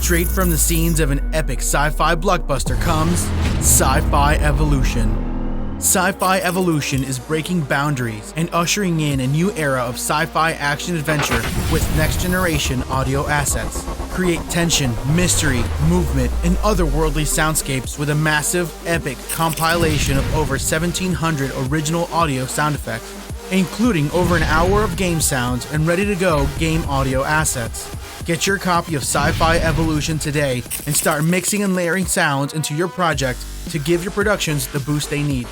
Straight from the scenes of an epic sci-fi blockbuster comes Sci-fi Evolution. Sci-fi Evolution is breaking boundaries and ushering in a new era of sci-fi action-adventure with next-generation audio assets. Create tension, mystery, movement, and otherworldly soundscapes with a massive, epic compilation of over 1,700 original audio sound effects, including over an hour of game sounds and ready-to-go game audio assets. Get your copy of Sci-Fi Evolution today and start mixing and layering sounds into your project to give your productions the boost they need.